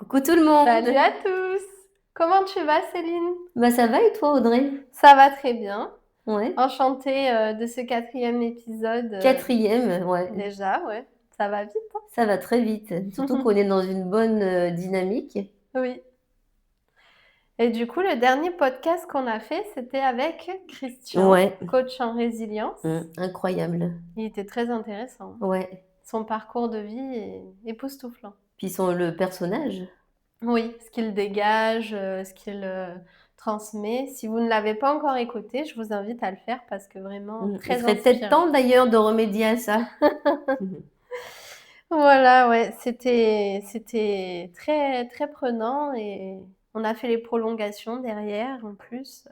Coucou tout le monde. Salut à tous! Comment tu vas, Céline? Bah ça va et toi Audrey? Ça va très bien. Ouais. Enchantée de ce 4e épisode Quatrième, ouais. déjà, ouais. Ça va vite, Ça va très vite. Surtout qu'on est dans une bonne dynamique. Oui. Et du coup, le dernier podcast qu'on a fait, c'était avec Christian, Ouais. coach en résilience. Incroyable. Il était très intéressant. Ouais. Son parcours de vie est époustouflant. Puis le personnage. Oui, ce qu'il dégage, ce qu'il transmet. Si vous ne l'avez pas encore écouté, je vous invite à le faire parce que vraiment Il très serait peut-être inspirant. temps d'ailleurs de remédier à ça. Voilà, ouais, c'était très très prenant et on a fait les prolongations derrière en plus.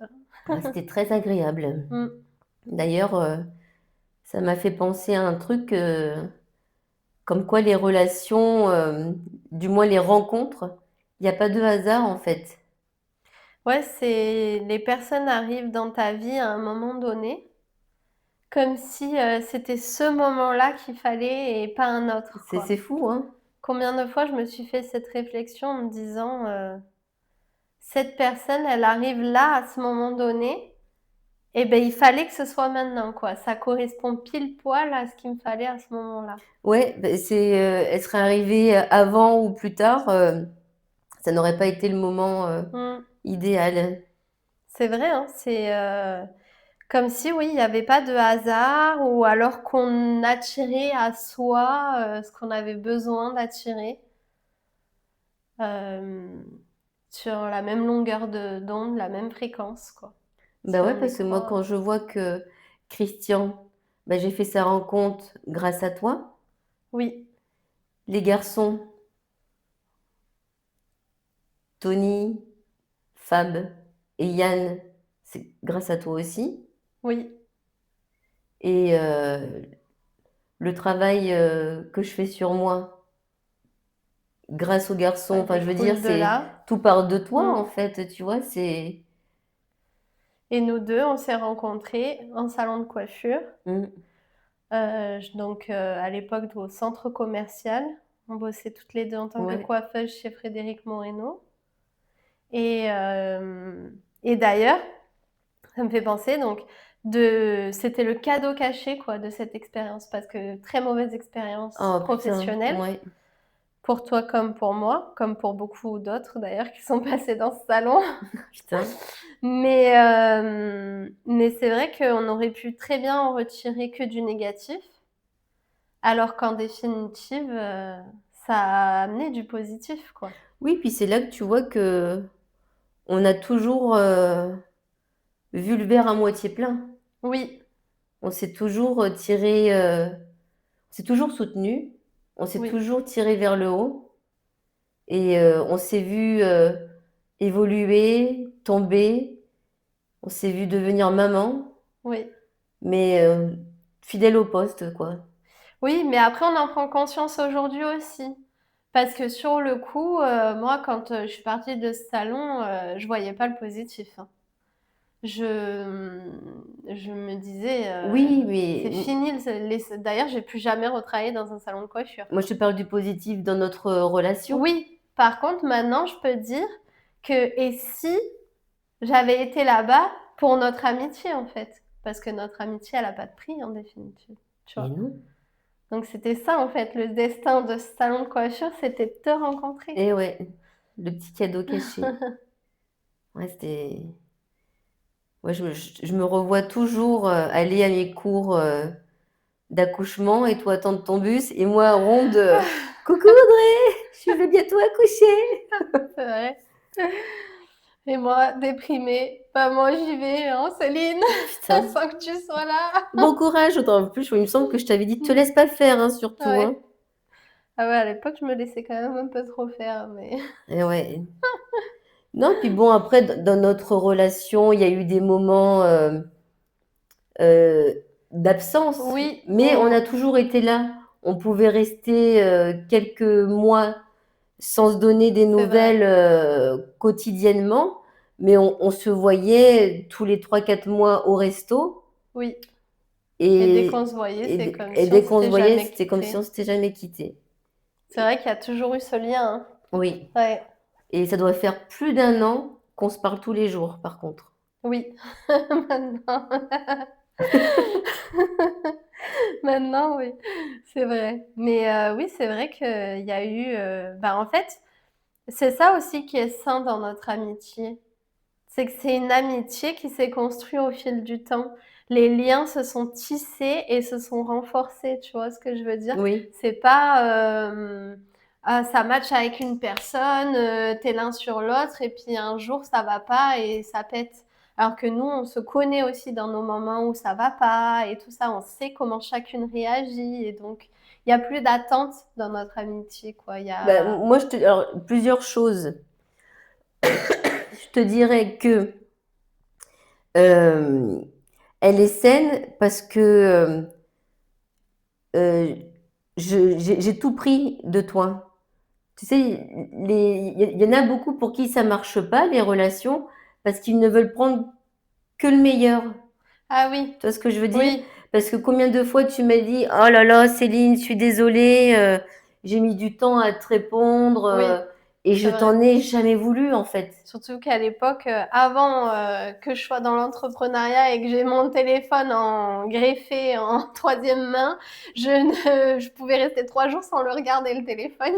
C'était très agréable. Mmh. D'ailleurs, ça m'a fait penser à un truc comme quoi les relations, du moins les rencontres, il n'y a pas de hasard en fait. Ouais, c'est les personnes arrivent dans ta vie à un moment donné, comme si, c'était ce moment-là qu'il fallait et pas un autre, C'est quoi. fou, hein? Combien de fois je me suis fait cette réflexion en me disant, «Cette personne, elle arrive là, à ce moment donné et ben il fallait que ce soit maintenant, quoi. Ça correspond pile poil à ce qu'il me fallait à ce moment-là». Ouais, elle serait arrivée avant ou plus tard, ça n'aurait pas été le moment, Mmh. idéal. C'est vrai, hein, c'est, comme si, oui, il y avait pas de hasard ou alors qu'on attirait à soi, ce qu'on avait besoin d'attirer, hem, sur la même longueur d'onde, la même fréquence, quoi, Bah, si ouais, on y parce que moi, croit. quand je vois que Christian, bah, j'ai fait sa rencontre grâce à toi. Oui, Les garçons, Tony, Fab et Yann, c'est grâce à toi aussi oui, et le travail, que je fais sur moi grâce aux garçons, ça enfin, je veux dire, découle de c'est là. tout part de toi, Mmh, en fait, tu vois? C'est et nous 2, on s'est rencontrés en salon de coiffure, mmh, à l'époque au centre commercial. On bossait toutes les 2 en tant que ouais. coiffeuses chez Frédéric Moreno. Et d'ailleurs, ça me fait penser donc c'était le cadeau caché quoi de cette expérience parce que très mauvaise expérience Oh putain, professionnelle ouais, pour toi comme pour moi, comme pour beaucoup d'autres d'ailleurs qui sont passés dans ce salon. putain. Mais c'est vrai qu'on aurait pu très bien en retirer que du négatif, alors qu'en définitive, ça a amené du positif quoi. Oui, puis c'est là que tu vois qu'on a toujours, vu le verre à moitié plein. Oui, On s'est toujours, tiré, on s'est toujours soutenu, on s'est oui, toujours tiré vers le haut et on s'est vu, évoluer, tomber, on s'est vu devenir maman, oui. mais fidèle au poste, quoi. Oui, mais après on en prend conscience aujourd'hui aussi. Parce que sur le coup, moi quand, je suis partie de ce salon, je voyais pas le positif, hein. Je me disais, Oui, mais «C'est fini d'ailleurs j'ai plus jamais retravaillé dans un salon de coiffure. moi, je te parle du positif dans notre, relation. Oui, par contre maintenant je peux dire que et si j'avais été là-bas pour notre amitié en fait? Parce que notre amitié elle a pas de prix en définitive, tu Et vois? non. Donc c'était ça en fait, le destin de ce salon de coiffure, c'était de te rencontrer. Et ouais, le petit cadeau caché. Ouais, c'était ouais, je me revois toujours, aller à mes cours, d'accouchement et toi attendre ton bus et moi ronde, «Coucou Audrey, je vais bientôt accoucher». C'est vrai. Et moi, déprimée, bah moi j'y vais, hein, Céline, Putain, sans que tu sois là. bon courage, autant en plus, il me semble que je t'avais dit: «Te laisse pas faire, hein, surtout, hein». Ouais. Ah ouais, à l'époque, je me laissais quand même un peu trop faire, mais Et ouais. Non, puis bon après dans notre relation, il y a eu des moments, d'absence, oui, mais on a toujours été là. On pouvait rester, quelques mois sans se donner des c'est vrai. nouvelles, quotidiennement, mais on se voyait tous les 3 4 mois au resto Oui. Et dès qu'on et se voyait, c'est comme et si on dès qu'on se s'était voyait, jamais c'était comme si on quittés. s'était jamais quittés. C'est vrai qu'il y a toujours eu ce lien, hein. Oui, Ouais, et ça doit faire plus d'1 an qu'on se parle tous les jours, par contre. oui, maintenant. Maintenant, oui, c'est vrai. Mais oui, c'est vrai qu'il y a eu, en fait, c'est ça aussi qui est sain dans notre amitié. C'est que c'est une amitié qui s'est construite au fil du temps. Les liens se sont tissés et se sont renforcés, tu vois ce que je veux dire? Oui, C'est pas, ah, ça match avec une personne, tu l'un sur l'autre et puis un jour ça va pas et ça pète. Alors que nous, on se connaît aussi dans nos moments où ça va pas et tout ça, on sait comment chacune réagit et donc il y a plus d'attente dans notre amitié, quoi. Il y bah, a moi, alors, plusieurs choses. Je te dirais que, hem, elle est saine parce que, j'ai tout pris de toi. Tu sais, il y en a beaucoup pour qui ça marche pas, les relations, parce qu'ils ne veulent prendre que le meilleur. ah oui, Tu vois ce que je veux dire? oui, Parce que combien de fois tu m'as dit: «Oh là là, Céline, je suis désolée, j'ai mis du temps à te répondre, oui, et je c'est vrai. t'en ai jamais voulu, en fait». Surtout qu'à l'époque, avant, que je sois dans l'entrepreneuriat et que j'ai mon téléphone en greffé en troisième main, je pouvais rester 3 jours sans le regarder le téléphone.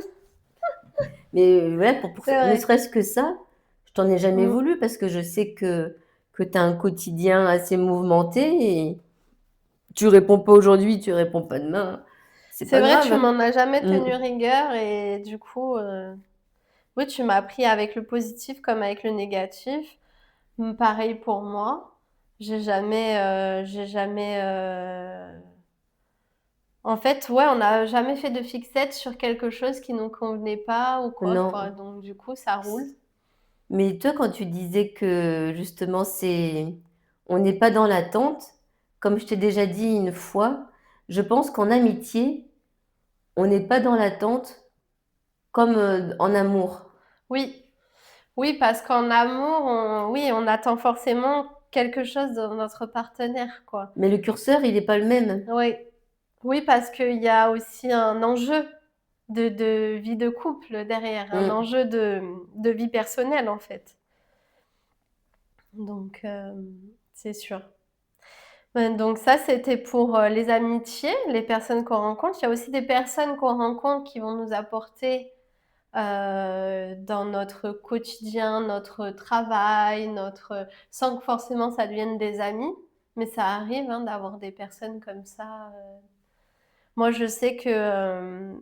Mais voilà, pour C'est ne vrai. serait-ce que ça, je t'en ai jamais Mmh. voulu parce que je sais que tu as un quotidien assez mouvementé et tu réponds pas aujourd'hui, tu réponds pas demain, c'est C'est pas vrai, tu grave. m'en as jamais Mmh. tenu rigueur et du coup, oui, tu m'as appris avec le positif comme avec le négatif. Pareil pour moi. J'ai jamais, en fait, ouais, on n'a jamais fait de fixette sur quelque chose qui nous convenait pas ou quoi, quoi. Non. Donc du coup, ça roule. Mais toi, quand tu disais que justement on n'est pas dans l'attente, comme je t'ai déjà dit une fois, je pense qu'en amitié, on n'est pas dans l'attente comme, en amour. Oui, oui, parce qu'en amour, oui, on attend forcément quelque chose de notre partenaire, quoi. Mais le curseur, il est pas le même. Oui, oui, parce qu'il y a aussi un enjeu de vie de couple derrière, un Mmh. enjeu de vie personnelle, en fait. Donc, c'est sûr. Donc ça, c'était pour, les amitiés, les personnes qu'on rencontre. Il y a aussi des personnes qu'on rencontre qui vont nous apporter, dans notre quotidien, notre travail, sans que forcément ça devienne des amis, mais ça arrive, hein, d'avoir des personnes comme ça. Moi, je sais que,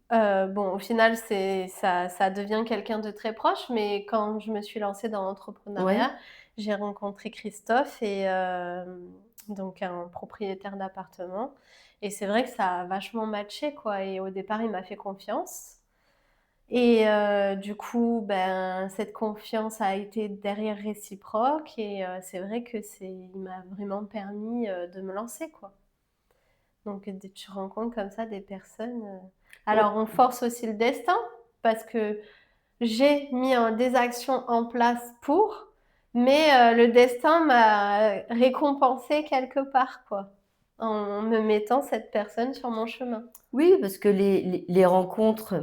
bon, au final, ça devient quelqu'un de très proche, mais quand je me suis lancée dans Ouais. l'entrepreneuriat, j'ai rencontré Christophe et donc un propriétaire d'appartement et c'est vrai que ça a vachement matché, quoi et au départ, il m'a fait confiance et du coup, cette confiance a été derrière réciproque et c'est vrai que il m'a vraiment permis, de me lancer, quoi. Donc tu rencontres comme ça des personnes, alors on force aussi le destin parce que j'ai mis des actions en place mais le destin m'a récompensée quelque part, quoi, en me mettant cette personne sur mon chemin. Oui, parce que les rencontres,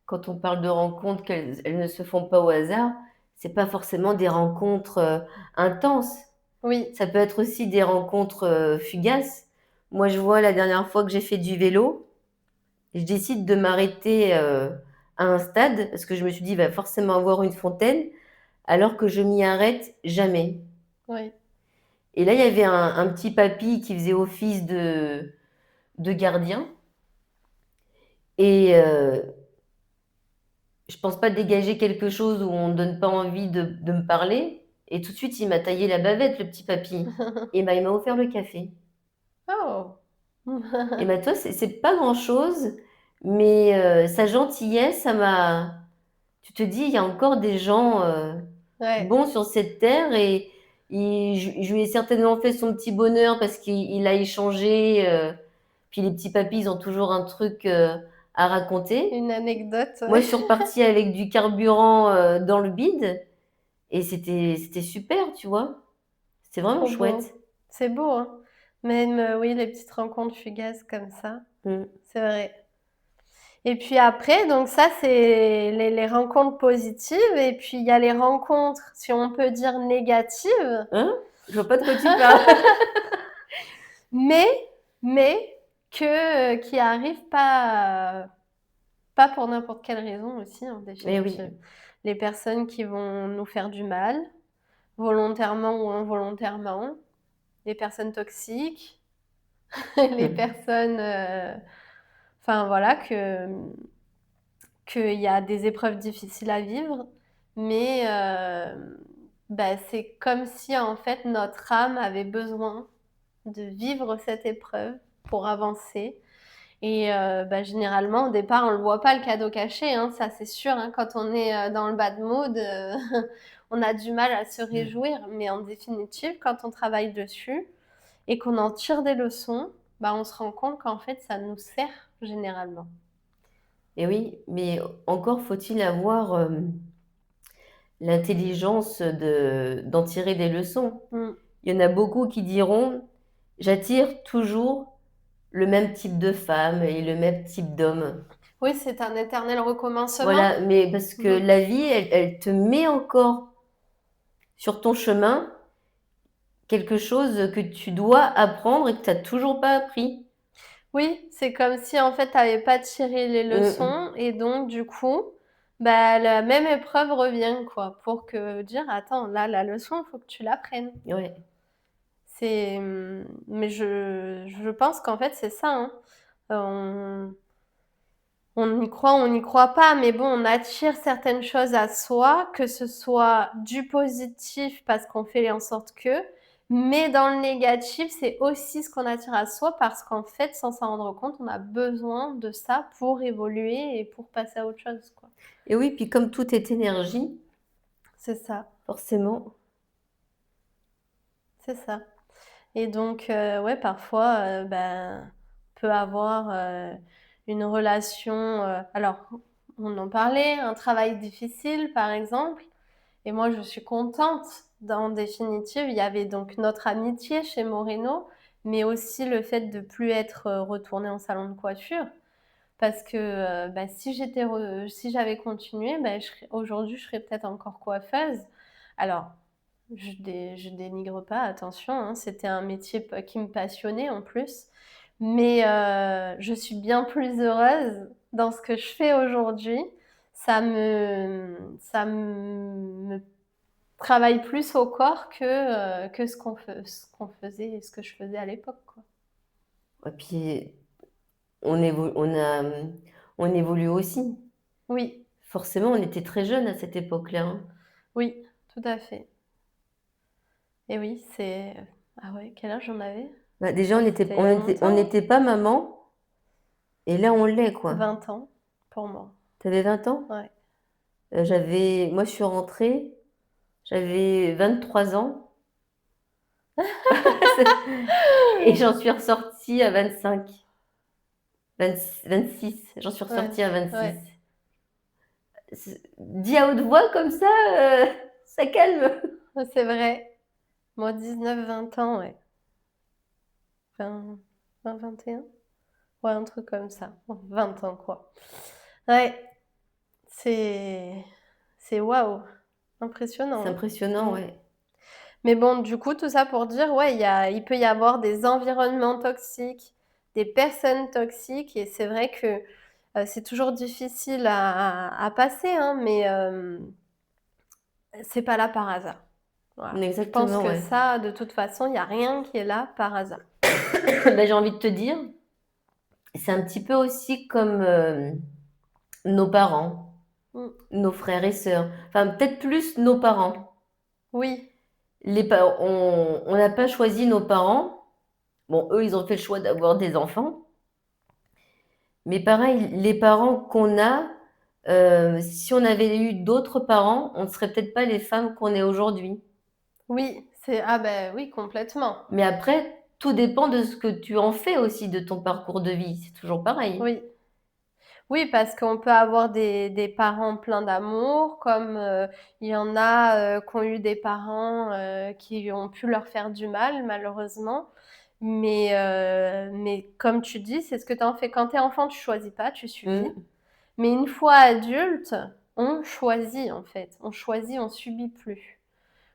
quand on parle de rencontres, elles ne se font pas au hasard, c'est pas forcément des rencontres, intenses. Oui. Ça peut être aussi des rencontres, fugaces. Moi, je vois la dernière fois que j'ai fait du vélo, je décide de m'arrêter, à un stade parce que je me suis dit: «Il va forcément avoir une fontaine», alors que je m'y arrête jamais. Oui. Et là, il y avait un petit papy qui faisait office de gardien et je pense pas dégager quelque chose où on donne pas envie de me parler et tout de suite, il m'a taillé la bavette, le petit papy et il m'a offert le café. Oh! Et bah, toi, c'est pas grand-chose, mais sa gentillesse, ça m'a tu te dis: «Il y a encore des gens, Ouais, bons sur cette terre» et je lui ai certainement fait son petit bonheur parce qu'il a échangé, puis les petits papys, ils ont toujours un truc, à raconter. une anecdote, Moi, ouais. je suis repartie avec du carburant, dans le bide et c'était super, tu vois? C'était vraiment Trop chouette. beau. C'est beau, hein? Même, oui, les petites rencontres fugaces comme ça, Mmh. c'est vrai Et puis après, donc ça, c'est les rencontres positives. Et puis, il y a les rencontres, si on peut dire, négatives. Hein? Je vois pas de quoi tu parles. Mais qui arrivent pas pour n'importe quelle raison aussi, en Mais oui. définitive. Les personnes qui vont nous faire du mal, volontairement ou involontairement, les personnes toxiques, les personnes, enfin voilà, qu'il y a des épreuves difficiles à vivre, mais bah, c'est comme si en fait notre âme avait besoin de vivre cette épreuve pour avancer. Et bah, généralement, au départ, on le voit pas le cadeau caché, hein, ça c'est sûr. Hein, quand on est dans le bad mood, on a du mal à se réjouir. Mais en définitive, quand on travaille dessus et qu'on en tire des leçons, bah, on se rend compte qu'en fait, ça nous sert généralement. Et oui, mais encore faut-il avoir l'intelligence d'en tirer des leçons. Mm. Il y en a beaucoup qui diront, j'attire toujours le même type de femme et le même type d'homme. Oui, c'est un éternel recommencement. Voilà, mais parce que Mm. la vie, elle te met encore sur ton chemin quelque chose que tu dois apprendre et que tu n'as toujours pas appris. Oui, c'est comme si en fait tu n'avais pas tiré les leçons et donc du coup, bah, la même épreuve revient quoi, pour que dire attends, là la leçon, il faut que tu l'apprennes. Ouais. Mais je pense qu'en fait c'est ça, hein. On, on n'y croit pas, mais bon, on attire certaines choses à soi, que ce soit du positif parce qu'on fait en sorte que, mais dans le négatif, c'est aussi ce qu'on attire à soi parce qu'en fait, sans s'en rendre compte, on a besoin de ça pour évoluer et pour passer à autre chose, quoi. Et oui, puis comme tout est énergie, C'est ça, forcément. c'est ça. Et donc, ouais, parfois, ben, on peut avoir une relation. Alors, on en parlait, un travail difficile, par exemple. Et moi, je suis contente. En définitive, il y avait donc notre amitié chez Moreno, mais aussi le fait de plus être retournée en salon de coiffure. Parce que bah, si j'avais continué, bah, aujourd'hui, je serais peut-être encore coiffeuse. Alors, je dénigre pas, attention, hein, c'était un métier qui me passionnait en plus. Mais je suis bien plus heureuse dans ce que je fais aujourd'hui. Ça me travaille plus au corps que ce qu'on faisait et ce que je faisais à l'époque, quoi. Et puis, on évolue aussi. Oui, Forcément, on était très jeunes à cette époque-là, hein. oui, tout à fait. Et oui, c'est... Ah ouais, quel âge j'en avais? Bah, déjà, C'était il y a on longtemps, hein. n'était pas maman, et là, on l'est, quoi. 20 ans pour moi. T'avais 20 ans? Ouais. Moi, je suis rentrée, j'avais 23 ans, et j'en suis ressortie à 25, 26. J'en suis Ouais, ressortie à 26. ouais. Dit à haute voix comme ça calme. C'est vrai. Moi, 19-20 ans, ouais. 20, 21. Ouais, un truc comme ça. Bon, 20 ans, quoi. Ouais, c'est... C'est waouh. C'est Impressionnant, impressionnant, hein. Mm. ouais. Mais bon, du coup, tout ça pour dire, ouais, il peut y avoir des environnements toxiques, des personnes toxiques, et c'est vrai que c'est toujours difficile à passer, hein, mais c'est pas là par hasard. Voilà. Je pense Exactement, que ouais. ça, de toute façon, il n'y a rien qui est là par hasard. Bah, j'ai envie de te dire, c'est un petit peu aussi comme nos parents, Mm. nos frères et sœurs. Enfin, peut-être plus nos parents. Oui, On n'a pas choisi nos parents. Bon, eux, ils ont fait le choix d'avoir des enfants. Mais pareil, les parents qu'on a, si on avait eu d'autres parents, on ne serait peut-être pas les femmes qu'on est aujourd'hui. oui, c'est... Ah ben oui, complètement. Mais après, tout dépend de ce que tu en fais aussi de ton parcours de vie. C'est toujours pareil. Oui. Oui, parce qu'on peut avoir des parents pleins d'amour, comme il y en a qui ont eu des parents qui ont pu leur faire du mal, malheureusement. Mais comme tu dis, c'est ce que tu en fais. Quand tu es enfant, tu choisis pas, tu subis. Mmh. Mais une fois adulte, on choisit en fait. On choisit, on subit plus.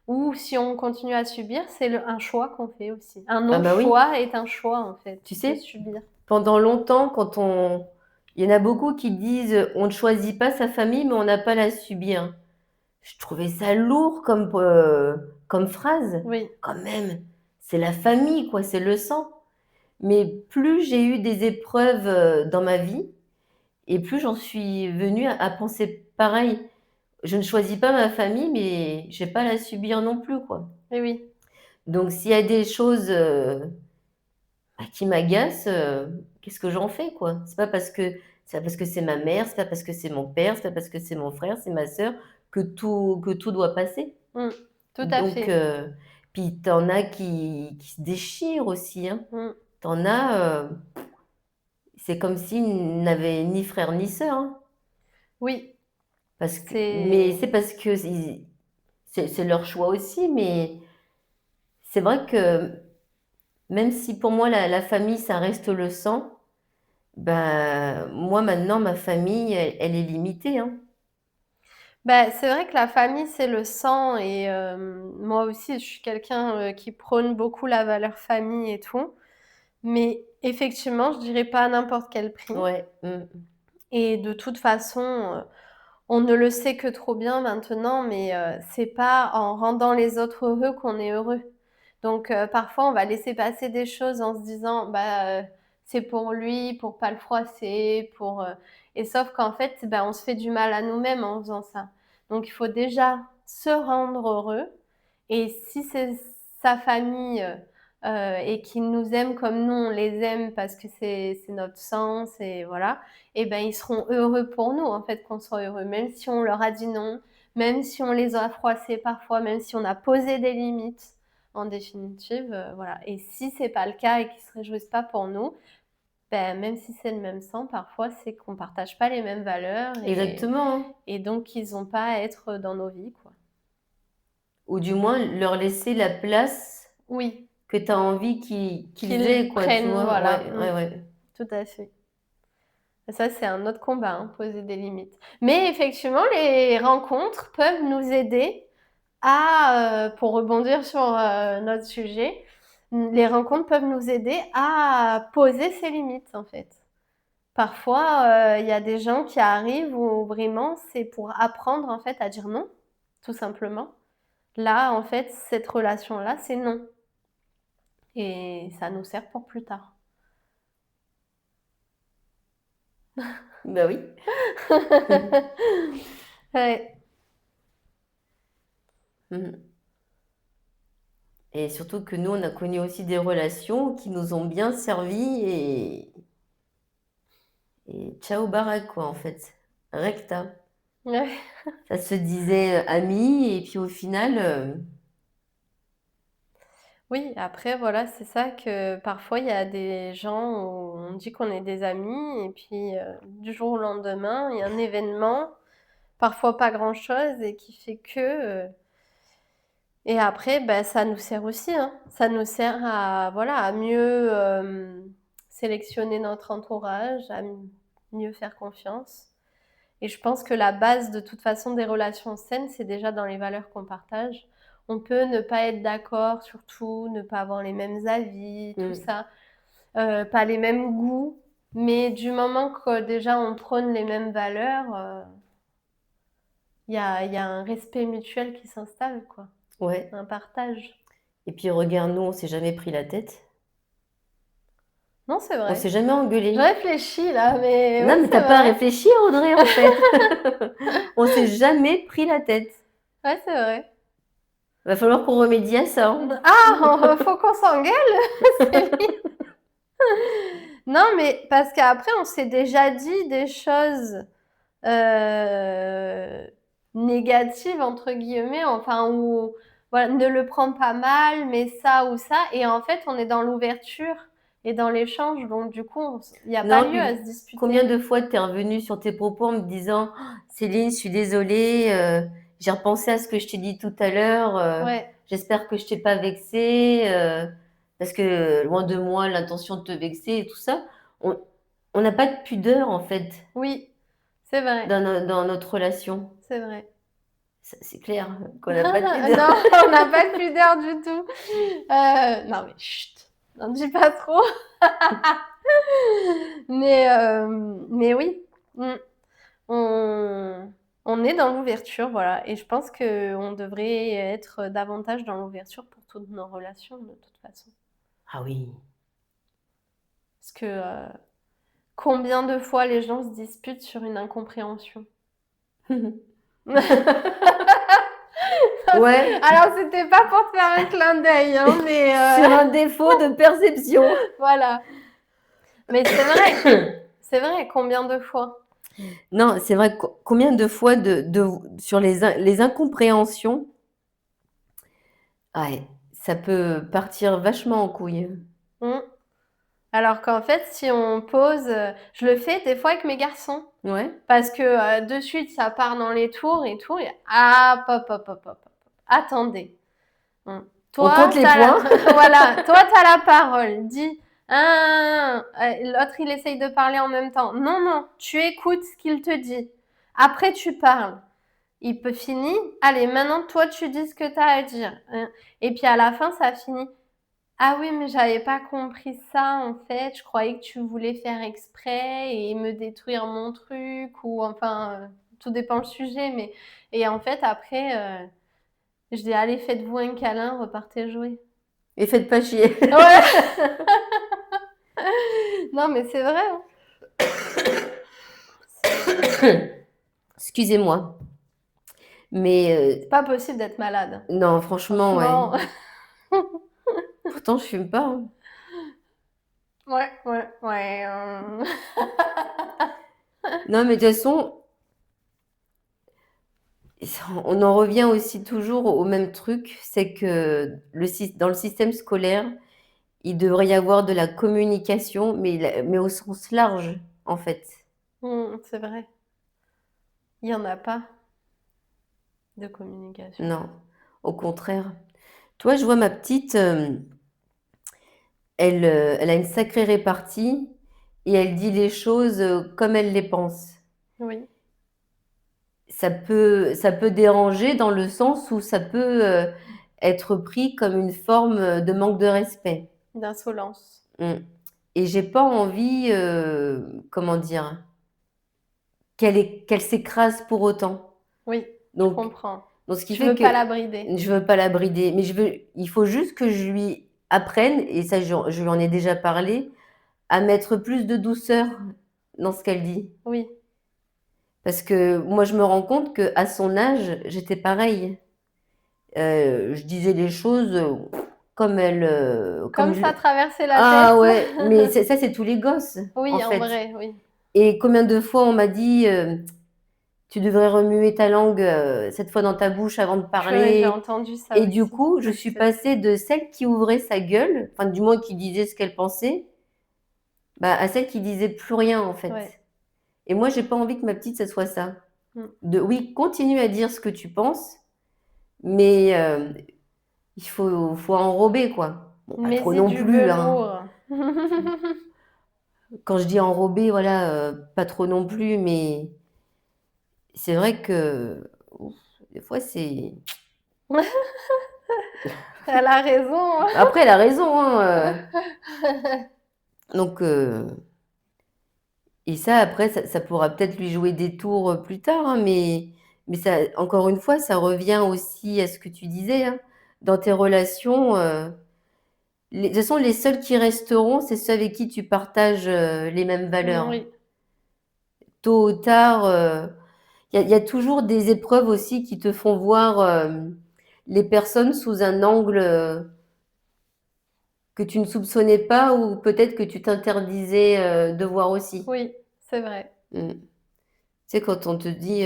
Ou si on continue à subir, c'est un choix qu'on fait aussi. Un Ah bah oui. non-choix est un choix en fait, Tu de sais, subir. pendant longtemps, il y en a beaucoup qui disent: «On ne choisit pas sa famille, mais on n'a pas à la subir». Je trouvais ça lourd comme phrase. Oui, Quand même, c'est la famille quoi, c'est le sang. Mais plus j'ai eu des épreuves, dans ma vie et plus j'en suis venue à penser pareil. Je ne choisis pas ma famille, mais j'ai pas à la subir non plus, quoi. et oui. Donc s'il y a des choses, qui m'agacent, qu'est-ce que j'en fais, quoi? C'est pas parce que c'est ma mère, c'est pas parce que c'est mon père, c'est pas parce que c'est mon frère, c'est ma sœur que tout doit passer. Mmh. Tout à Donc fait. puis tu en as qui se déchirent aussi, hein. Mmh. Tu en as, c'est comme s'ils n'avaient ni frère ni sœur, hein. Oui, Mais c'est c'est parce que c'est leur choix aussi, mais c'est vrai que même si pour moi la famille, ça reste le sang, bah, moi maintenant ma famille, elle est limitée, hein. bah, c'est vrai que la famille, c'est le sang et moi aussi, je suis quelqu'un, qui prône beaucoup la valeur famille et tout. Mais effectivement, je dirais pas à n'importe quel prix Ouais, mmh. et de toute façon, on ne le sait que trop bien maintenant, mais c'est pas en rendant les autres heureux qu'on est heureux. Donc parfois, on va laisser passer des choses en se disant: «Bah, c'est pour lui, pour pas le froisser, pour,» et sauf qu'en fait, bah, on se fait du mal à nous-mêmes en faisant ça. Donc il faut déjà se rendre heureux et si c'est sa famille, et qu'il nous aime comme nous on les aime parce que c'est notre sang, c'est voilà, et ben ils seront heureux pour nous en fait qu'on soit heureux, même si on leur a dit non, même si on les a froissés parfois, même si on a posé des limites. En définitive, voilà. Et si c'est pas le cas et qu'ils se réjouissent pas pour nous, ben même si c'est le même sang, parfois c'est qu'on partage pas les mêmes valeurs Exactement, hein. et donc ils ont pas à être dans nos vies, quoi. Ou du moins leur laisser la place Oui, que tu as envie qu'ils aient qu'ils quoi, tu prennent, vois? voilà, Ouais, ouais, ouais. tout à fait. Ça, c'est un autre combat, hein, poser des limites. Mais effectivement, les rencontres peuvent nous aider à, pour rebondir sur, notre sujet, les rencontres peuvent nous aider à poser ses limites, en fait. Parfois, il y a des gens qui arrivent où vraiment c'est pour apprendre, en fait, à dire non, tout simplement. Là, en fait, cette relation-là, c'est non et ça nous sert pour plus tard. Bah oui. Ouais. Mmh. Et surtout que nous, on a connu aussi des relations qui nous ont bien servi et ciao baraque quoi, en fait. Recta. Ouais. Ça se disait, amis et puis au final, Oui, après voilà, c'est ça que parfois il y a des gens où on dit qu'on est des amis et puis, du jour au lendemain, il y a un événement, parfois pas grand-chose et qui fait que, et après, bah, ça nous sert aussi, hein. Ça nous sert à voilà, à mieux, sélectionner notre entourage, à mieux faire confiance et je pense que la base de toute façon des relations saines, c'est déjà dans les valeurs qu'on partage. On peut ne pas être d'accord sur tout, ne pas avoir les mêmes avis, tout mmh, ça, pas les mêmes goûts, mais du moment que déjà on prône les mêmes valeurs, il y a un respect mutuel qui s'installe quoi, ouais. un partage. Et puis regarde, nous, on s'est jamais pris la tête. Non, c'est On vrai. s'est jamais Je engueulés. réfléchis là, mais oui, Non, mais tu c'est as pas à vrai. réfléchir Audrey, en fait. On s'est jamais pris la tête. Ouais, c'est vrai. Va falloir qu'on remédie à ça, hein. Ah! Faut qu'on s'engueule? Céline? Non, mais parce qu'après on s'est déjà dit des choses, heu, «négatives» entre guillemets, enfin ou voilà, ne le prends pas mal, mais ça ou ça et en fait on est dans l'ouverture et dans l'échange donc du coup il y a pas Non, lieu à puis se combien disputer. de fois tu es revenue sur tes propos en me disant: «Oh, Céline, je suis désolée, j'ai repensé à ce que je t'ai dit tout à l'heure, Ouais. j'espère que je t'ai pas vexée», parce que loin de moi l'intention de te vexer et tout ça, on on n'a pas de pudeur en fait Oui, c'est vrai, dans notre relation. c'est vrai. C'est clair qu'on n'a pas de pudeur. Non, on n'a pas de pudeur du tout. Non mais chut, n'en dis pas trop. Mais oui, mmh, on on est dans l'ouverture, voilà, et je pense qu'on devrait être davantage dans l'ouverture pour toutes nos relations de toute façon. Ah oui. Parce que, combien de fois les gens se disputent sur une incompréhension? Ouais, Alors c'était pas pour te faire un clin d'œil, hein, mais sur un défaut de perception. voilà. Mais c'est vrai, combien de fois? Non, c'est vrai, combien de fois sur les incompréhensions, ouais, ça peut partir vachement en couille. Mmh. Alors qu'en fait, si on pose, je le fais des fois avec mes garçons, Ouais. parce que, de suite ça part dans les tours et tout et ah hop, hop, hop, hop, hop, attendez. Mmh. On Toi, compte les t'as la points. voilà, toi t'as la parole, dis: «Hein, l'autre il essaye de parler en même temps. Non, non, tu écoutes ce qu'il te dit. Après tu parles. Il peut finir, allez maintenant toi tu dis ce que tu as à dire, hein, et puis à la fin ça finit: «Ah oui mais j'avais pas compris ça en fait, je croyais que tu voulais faire exprès et me détruire mon truc» ou enfin, tout dépend le sujet mais et en fait après, je dis: «Allez faites-vous un câlin, repartez jouer». Et faites pas chier. Ouais. Non mais c'est vrai, hein. Excusez-moi. Mais C'est pas possible d'être malade. non, franchement, ouais. Franchement. Pourtant, je fume pas, hein. Ouais, ouais, ouais, Non, mais de toute façon, on en revient aussi toujours au même truc, c'est que dans le système scolaire, il devrait y avoir de la communication, mais au sens large, en fait. C'est vrai. Il y en a pas de communication. Non, au contraire. Toi, je vois ma petite, elle a une sacrée répartie et elle dit les choses, comme elle les pense. Oui, Ça peut déranger dans le sens où ça peut, être pris comme une forme, de manque de respect. d'insolence. Mmh. Et j'ai pas envie, comment dire? Qu'elle s'écrase pour autant. Oui, je Donc comprends. ce qui Tu fait veux que pas la brider. je veux pas la brider, mais il faut juste que je lui apprenne et ça je lui en ai déjà parlé, à mettre plus de douceur dans ce qu'elle dit. Oui, Parce que moi, je me rends compte qu'à son âge, j'étais pareille. Je disais les choses, comme comme je ça traversait la ah tête. ouais, mais c'est tous les gosses, en Oui, en fait. vrai, oui. Et combien de fois on m'a dit, «Tu devrais remuer ta langue, 7 fois dans ta bouche avant de Purée, j'ai parler». entendu ça Et du aussi. coup, je Ouais, je suis te jure. passée de celle qui ouvrait sa gueule, enfin du moins qui disait ce qu'elle pensait, bah, à celle qui disait plus rien, en Ouais. fait. Et moi, j'ai pas envie que ma petite, ça soit ça. Mmh. Oui, continue à dire ce que tu penses, mais il faut enrober, quoi. Bon, pas trop Mets-y non du plus, hein. velours. Quand je dis enrober, voilà, pas trop non plus, mais c'est vrai que, ouf, des fois, c'est Elle a raison, hein. après elle a raison, hein, donc et ça après ça pourra peut-être lui jouer des tours, plus tard, hein, mais ça encore une fois, ça revient aussi à ce que tu disais, hein. Dans tes relations, de toute façon, les seuls qui resteront, c'est ceux avec qui tu partages, les mêmes valeurs. Oui, Tôt ou tard, il y a toujours des épreuves aussi qui te font voir, les personnes sous un angle, que tu ne soupçonnais pas ou peut-être que tu t'interdisais, de voir aussi. oui, c'est vrai. Mmh. Tu sais, quand on te dit,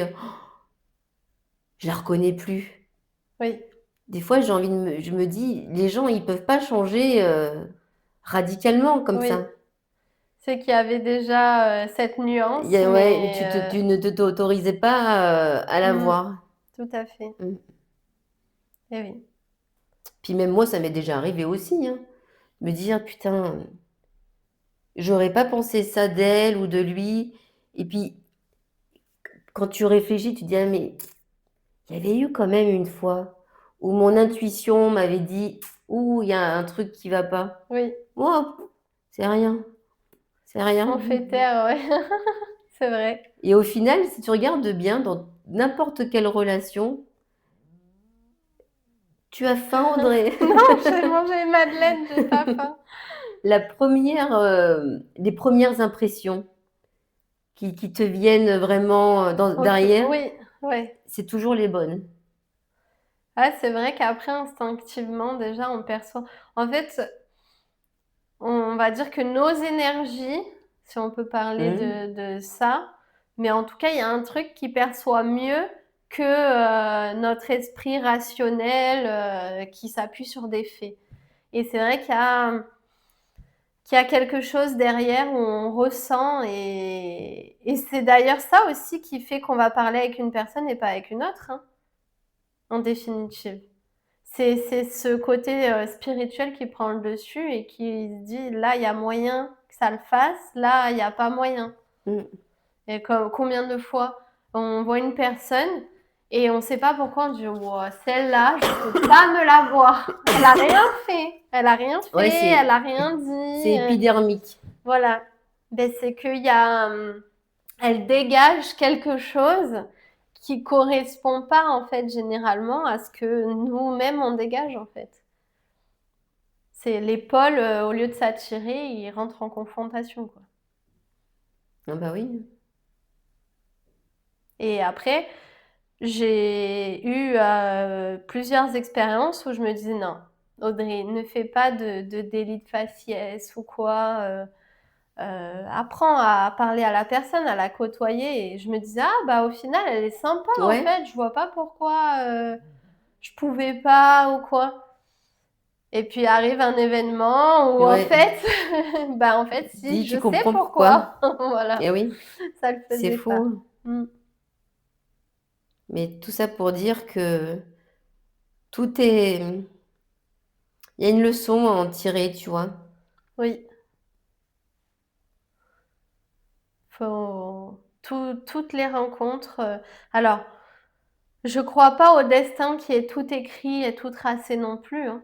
«Je la reconnais plus». Oui, Des fois, je me dis: «Les gens, ils peuvent pas changer, radicalement comme oui. ça». C'est qu'il y avait déjà, cette Il y nuance, a ouais, mais tu ne t'autorisais pas, à la mmh, voir. tout à fait. Mmh. Eh oui. Puis même moi, ça m'est déjà arrivé aussi, hein, me dire: «Putain, j'aurais pas pensé ça d'elle ou de lui» et puis quand tu réfléchis, tu te dis: «Ah mais il y avait eu quand même une fois où mon intuition m'avait dit: "Ouh, il y a un truc qui va pas"». Oui, Oh, c'est rien, c'est on rien fait taire, ouais. C'est vrai. et au final, si tu regardes bien dans n'importe quelle relation, tu as faim, Audrey. Non, j'ai mangé une madeleine, j'ai pas faim. La première, les premières impressions qui te viennent vraiment, derrière, Oui, ouais. c'est toujours les bonnes. Ah, c'est vrai qu'après instinctivement déjà on perçoit en fait, on va dire que nos énergies, si on peut parler Mmh. de ça, mais en tout cas, il y a un truc qui perçoit mieux que, notre esprit rationnel, qui s'appuie sur des faits. Et c'est vrai qu'il y a quelque chose derrière où on ressent et c'est d'ailleurs ça aussi qui fait qu'on va parler avec une personne et pas avec une autre, hein, en définitive. C'est ce côté, spirituel qui prend le dessus et qui se dit: «Là, il y a moyen que ça le fasse, là, il y a pas moyen». Mmh. Et combien de fois on voit une personne et on sait pas pourquoi on dit: «Wouah, celle-là, je peux pas me la voir. Elle a rien fait, elle a rien Ouais, fait, elle a rien c'est dit, épidermique. voilà». Beh, c'est qu'il y a, elle dégage quelque chose qui correspond pas, en fait, généralement à ce que nous-mêmes on dégage, en fait. C'est les pôles, au lieu de s'attirer, ils rentrent en confrontation, quoi. Ah bah oui. Et après, j'ai eu, plusieurs expériences où je me disais: «Non, Audrey, ne fais pas de délit de faciès ou quoi, apprends à parler à la personne, à la côtoyer» et je me disais: «Ah bah, au final, elle est sympa, en Ouais, fait, je vois pas pourquoi, je pouvais pas ou quoi». Et puis arrive un événement où en ouais. fait, bah, en fait si, Dis, je tu sais comprends pourquoi. pourquoi. Voilà, Eh oui, ça le c'est faisait pas. faux. Mmh. Mais tout ça pour dire que tout est il y a une leçon à en tirer, tu vois? Oui, faut toutes les rencontres, alors je crois pas au destin qui est tout écrit et tout tracé non plus, hein,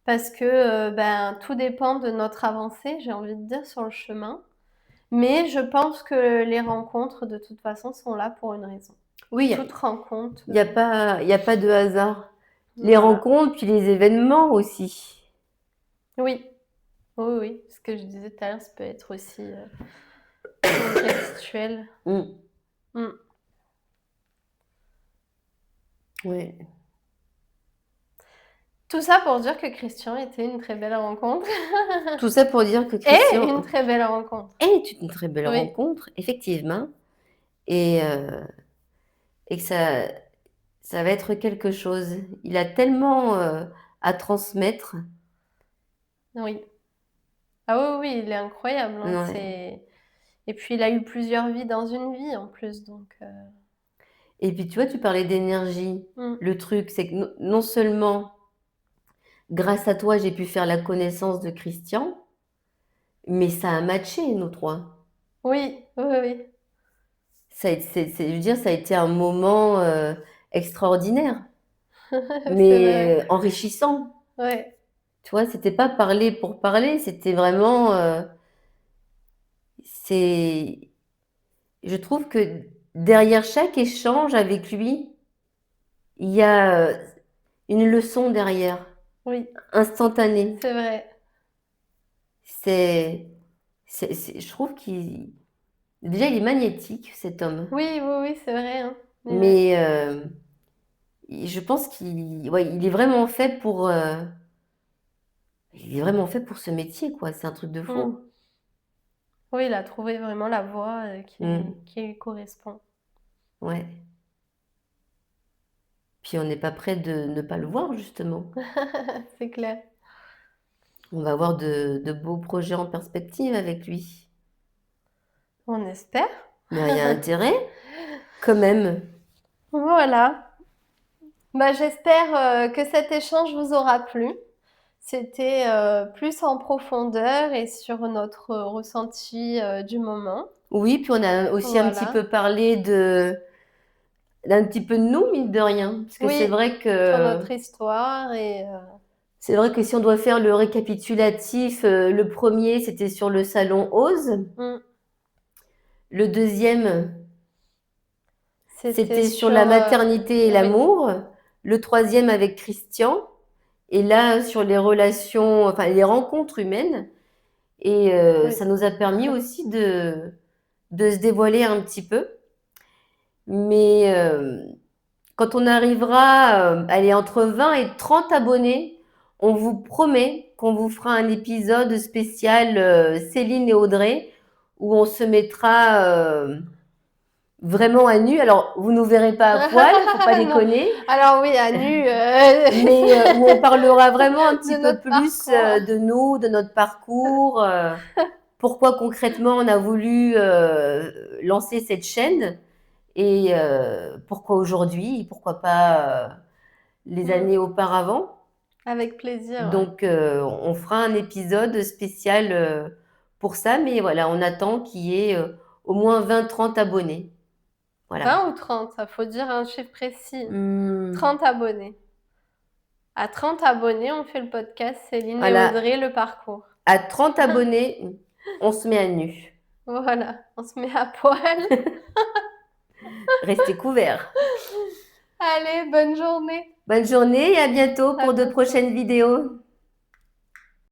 parce que, ben, tout dépend de notre avancée, j'ai envie de dire, sur le chemin. Mais je pense que les rencontres, de toute façon, sont là pour une raison. Oui, Toute rencontre, il y a pas de hasard. Les voilà. rencontres, puis les événements aussi. Oui, oui, oui, ce que je disais tout à l'heure, ça peut être aussi, contextuel. Mmh, Mmh. ouais. Tout ça pour dire que Christian était une très belle rencontre Tout ça pour dire que et Christian une très belle rencontre. est une très belle Oui, rencontre, effectivement et que ça va être quelque chose. Il a tellement, à transmettre. oui. Ah oui, oui, il est incroyable, hein, Ouais c'est et puis il a eu plusieurs vies dans une vie en plus donc et puis, tu vois, tu parlais d'énergie. mmh. Le truc, c'est que non seulement grâce à toi, j'ai pu faire la connaissance de Christian, mais ça a matché nous 3. Oui, oui, oui. Ça a je veux dire, ça a été un moment, extraordinaire, C'est vrai. mais, enrichissant. Ouais. Tu vois? C'était pas parler pour parler, c'était vraiment, c'est je trouve que derrière chaque échange avec lui, il y a, une leçon derrière, Oui, instantanée. c'est vrai. C'est je trouve qu'il déjà il est magnétique cet homme, Oui, oui, oui, c'est vrai, hein. Ouais. mais, je pense qu'il ouais, il est vraiment fait pour ce métier, quoi, c'est un truc de Mmh. fou. Oui, il a trouvé vraiment la voie, Mmh, qui lui correspond. ouais. Puis on n'est pas prêt de ne pas le voir justement. C'est clair. On va avoir de beaux projets en perspective avec lui. On espère. Mais il y a intérêt quand même. Voilà. Bah, j'espère, que cet échange vous aura plu. C'était, plus en profondeur et sur notre ressenti, du moment. Oui, puis on a aussi un petit Voilà. peu parlé d'un petit peu de nous, mine de rien. Parce que Oui, sur notre histoire c'est vrai que si on doit faire le récapitulatif, le premier c'était sur le salon Ose. mmh, Le deuxième c'était c'était sur sur, la maternité et oui, l'amour. Le troisième avec Christian. Et là, sur les relations, enfin les rencontres humaines. Et oui. ça nous a permis aussi de se dévoiler un petit peu. Mais quand on arrivera, allez, entre 20 et 30 abonnés, on vous promet qu'on vous fera un épisode spécial Céline et Audrey, où on se mettra vraiment à nu. Alors, vous nous verrez pas à poil, faut pas Non, déconner, alors oui, à nu, mais où on parlera vraiment un de petit peu notre plus parcours. de nous, de notre parcours, pourquoi concrètement on a voulu lancer cette chaîne et pourquoi aujourd'hui, pourquoi pas les Mmh, années auparavant. avec plaisir, ouais. Donc, on fera un épisode spécial pour ça, mais voilà, on attend qu'il y ait au moins 20-30 abonnés. Voilà. 20 ou 30? Ça faut dire un chiffre précis. Mmh, 30 abonnés. À 30 abonnés, on fait le podcast Céline et voilà, Audrey, le parcours. à 30 abonnés, on se met à nu. Voilà, on se met à poil. Restez couverts. Allez, bonne journée. Bonne journée et à bientôt À pour de bientôt. prochaines vidéos.